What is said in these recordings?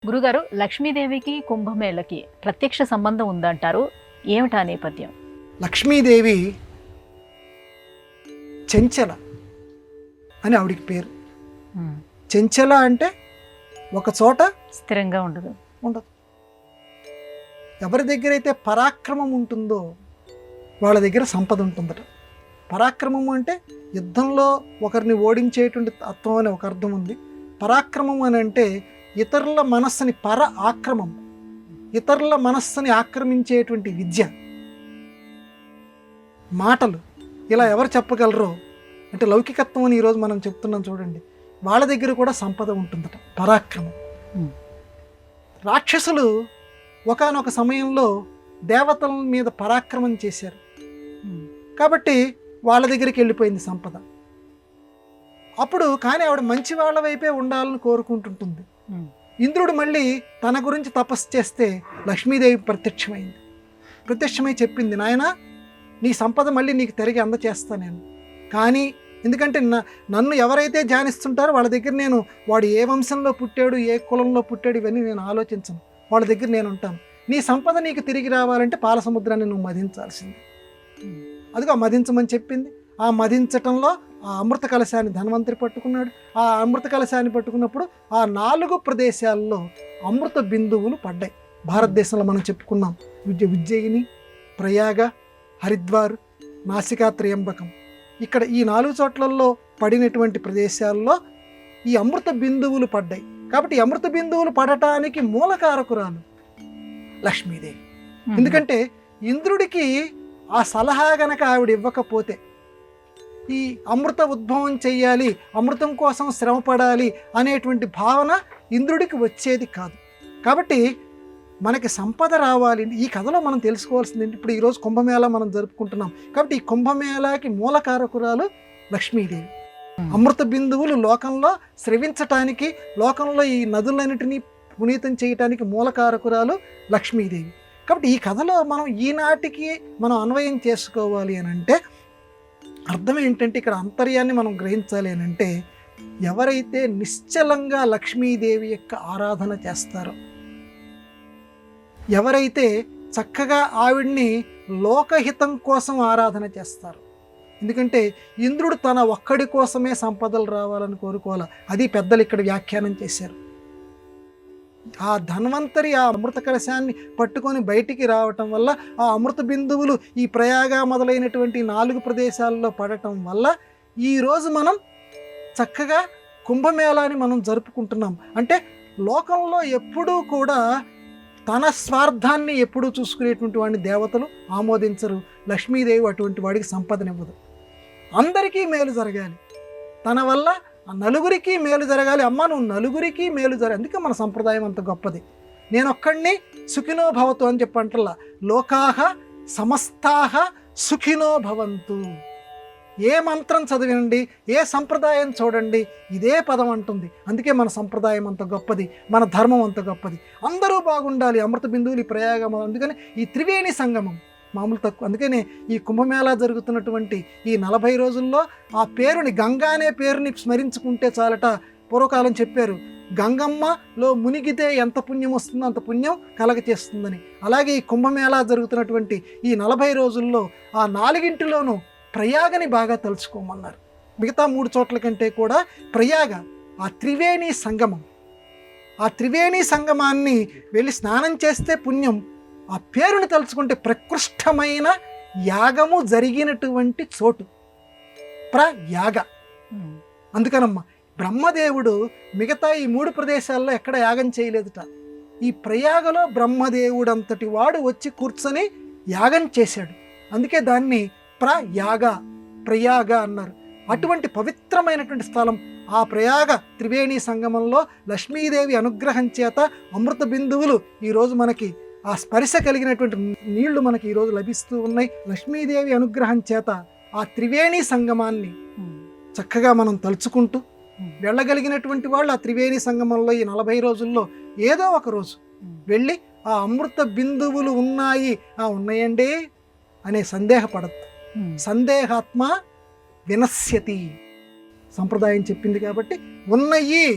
గురుగారు, లక్ష్మీదేవికి కుంభమేళకి ప్రత్యక్ష సంబంధం ఉందంటారు. ఏమిటా నేపథ్యం? లక్ష్మీదేవి చెంచల అని ఆవిడికి పేరు. చెంచల అంటే ఒక చోట స్థిరంగా ఉండదు. ఎవరి దగ్గర అయితే పరాక్రమం ఉంటుందో వాళ్ళ దగ్గర సంపద ఉంటుందట. పరాక్రమం అంటే యుద్ధంలో ఒకరిని ఓడించేటువంటి తత్వం అనే ఒక అర్థం ఉంది. పరాక్రమం అని అంటే ఇతరుల మనస్సుని, ఆక్రమం, ఇతరుల మనస్సుని ఆక్రమించేటువంటి విద్య, మాటలు. ఇలా ఎవరు చెప్పగలరో అంటే లౌకికత్వం అని ఈరోజు మనం చెప్తున్నాం చూడండి, వాళ్ళ దగ్గర కూడా సంపద ఉంటుందట, పరాక్రమం. రాక్షసులు ఒకానొక సమయంలో దేవతల మీద పరాక్రమం చేశారు కాబట్టి వాళ్ళ దగ్గరికి వెళ్ళిపోయింది సంపద. అప్పుడు కానీ ఆవిడ మంచి వాళ్ళ వైపే ఉండాలని కోరుకుంటుంటుంది. ఇంద్రుడు మళ్ళీ తన గురించి తపస్సు చేస్తే లక్ష్మీదేవి ప్రత్యక్షమై చెప్పింది, నాయన నీ సంపద మళ్ళీ నీకు తిరిగి అందచేస్తా నేను. కానీ ఎందుకంటే నన్ను ఎవరైతే ధ్యానిస్తుంటారో వాళ్ళ దగ్గర నేను, వాడు ఏ వంశంలో పుట్టాడు, ఏ కులంలో పుట్టాడు, ఇవన్నీ నేను ఆలోచించను. వాళ్ళ దగ్గర నేను ఉంటాను. నీ సంపద నీకు తిరిగి రావాలంటే పాల సముద్రాన్ని నువ్వు మదించాల్సింది. అదిగో మదించమని చెప్పింది. ఆ మదించటంలో ఆ అమృత కలశాన్ని ధన్వంతరి పట్టుకున్నాడు. ఆ అమృత కలశాన్ని పట్టుకున్నప్పుడు ఆ 4 ప్రదేశాల్లో అమృత బిందువులు పడ్డాయి. భారతదేశంలో మనం చెప్పుకున్నాం, ఉజ్జయిని, ప్రయాగ, హరిద్వార్, నాసికా, త్రయంబకం. ఇక్కడ ఈ 4 చోట్లలో పడినటువంటి ప్రదేశాల్లో ఈ అమృత బిందువులు పడ్డాయి. కాబట్టి ఈ అమృత బిందువులు పడటానికి మూలకారకురాలు లక్ష్మీదేవి. ఎందుకంటే ఇంద్రుడికి ఆ సలహా గనక ఆవిడ ఇవ్వకపోతే, ఈ అమృత ఉద్భవం చెయ్యాలి, అమృతం కోసం శ్రమపడాలి అనేటువంటి భావన ఇంద్రుడికి వచ్చేది కాదు. కాబట్టి మనకి సంపద రావాలి. ఈ కథలో మనం తెలుసుకోవాల్సింది ఇప్పుడు ఈరోజు కుంభమేళా మనం జరుపుకుంటున్నాం కాబట్టి ఈ కుంభమేళాకి మూలకారకురాలు లక్ష్మీదేవి. అమృత బిందువులు లోకంలో స్రవించటానికి, లోకంలో ఈ నదులన్నిటినీ పునీతం చేయటానికి మూలకారకురాలు లక్ష్మీదేవి. కాబట్టి ఈ కథలో మనం ఈనాటికి మనం అన్వయం చేసుకోవాలి అని అంటే అర్థం ఏంటంటే, ఇక్కడ అంతర్యాన్ని మనం గ్రహించాలి అని అంటే, ఎవరైతే నిశ్చలంగా లక్ష్మీదేవి యొక్క ఆరాధన చేస్తారో, ఎవరైతే చక్కగా ఆవిడ్ని లోకహితం కోసం ఆరాధన చేస్తారు. ఎందుకంటే ఇంద్రుడు తన ఒక్కడి కోసమే సంపదలు రావాలని కోరుకోవాలి. అది పెద్దలు ఇక్కడ వ్యాఖ్యానం చేశారు. ఆ ధన్వంతరి ఆ అమృత కలశాన్ని పట్టుకొని బయటికి రావటం వల్ల, ఆ అమృత బిందువులు ఈ ప్రయాగ మొదలైనటువంటి 4 ప్రదేశాల్లో పడటం వల్ల ఈరోజు మనం చక్కగా కుంభమేళాని మనం జరుపుకుంటున్నాం. అంటే లోకంలో ఎప్పుడూ కూడా తన స్వార్థాన్ని ఎప్పుడూ చూసుకునేటువంటి వాడిని దేవతలు ఆమోదించరు. లక్ష్మీదేవి అటువంటి వాడికి సంపదనివ్వదు. అందరికీ మేలు జరగాలి, తన వల్ల నలుగురికి మేలు జరగాలి. అమ్మ నువ్వు నలుగురికి మేలు జరగాలి. అందుకే మన సంప్రదాయం అంత గొప్పది. నేను ఒక్కడిని సుఖినో భవతు అని చెప్పంటల్లా, లోకాహ సమస్తాహ సుఖినో భవంతు. ఏ మంత్రం చదివినండి, ఏ సంప్రదాయం చూడండి, ఇదే పదం అంటుంది. అందుకే మన సంప్రదాయం అంత గొప్పది, మన ధర్మం అంత గొప్పది. అందరూ బాగుండాలి. అమృత బిందువులు ఈ ప్రయాగం, అందుకని ఈ త్రివేణి సంగమం మామూలు తక్కువ. అందుకనే ఈ కుంభమేళా జరుగుతున్నటువంటి ఈ 40 రోజుల్లో ఆ పేరుని, గంగా అనే పేరుని స్మరించుకుంటే చాలట. పూర్వకాలం చెప్పారు, గంగమ్మలో మునిగితే ఎంత పుణ్యం వస్తుందో అంత పుణ్యం కలగచేస్తుందని. అలాగే ఈ కుంభమేళా జరుగుతున్నటువంటి ఈ 40 రోజుల్లో ఆ 4ంటిలోనూ ప్రయాగని బాగా తలుచుకోమన్నారు. మిగతా 3 చోట్ల కంటే కూడా ప్రయాగ, ఆ త్రివేణి సంగమం, ఆ త్రివేణి సంగమాన్ని వెళ్ళి స్నానం చేస్తే పుణ్యం. ఆ పేరుని తలుచుకుంటే ప్రకృష్టమైన యాగము జరిగినటువంటి చోటు ప్రయాగ. అందుకనమ్మా బ్రహ్మదేవుడు మిగతా ఈ 3 ప్రదేశాల్లో ఎక్కడ యాగం చేయలేదుట. ఈ ప్రయాగలో బ్రహ్మదేవుడు అంతటి వాడు వచ్చి కూర్చొని యాగం చేశాడు. అందుకే దాన్ని ప్రయాగ అన్నారు. అటువంటి పవిత్రమైనటువంటి స్థలం ఆ ప్రయాగ త్రివేణి సంగమంలో లక్ష్మీదేవి అనుగ్రహం చేత అమృత బిందువులు ఈరోజు మనకి, ఆ స్పర్శ కలిగినటువంటి నీళ్లు మనకి ఈరోజు లభిస్తూ ఉన్నాయి. లక్ష్మీదేవి అనుగ్రహం చేత ఆ త్రివేణి సంగమాన్ని చక్కగా మనం తలుచుకుంటూ వెళ్ళగలిగినటువంటి వాళ్ళు ఆ త్రివేణి సంగమంలో ఈ 40 రోజుల్లో ఏదో ఒక రోజు వెళ్ళి ఆ అమృత బిందువులు ఉన్నాయండి అనే సందేహపడద్దు. సందేహాత్మ వినశ్యతి సంప్రదాయం చెప్పింది కాబట్టి ఉన్నాయి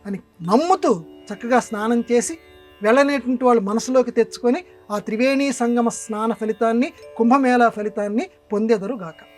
అని నమ్ముతూ చక్కగా స్నానం చేసి వెళ్ళనేటువంటి వాళ్ళు మనసులోకి తెచ్చుకొని ఆ త్రివేణీ సంగమ స్నాన ఫలితాన్ని, కుంభమేళా ఫలితాన్ని పొందెదరుగాక.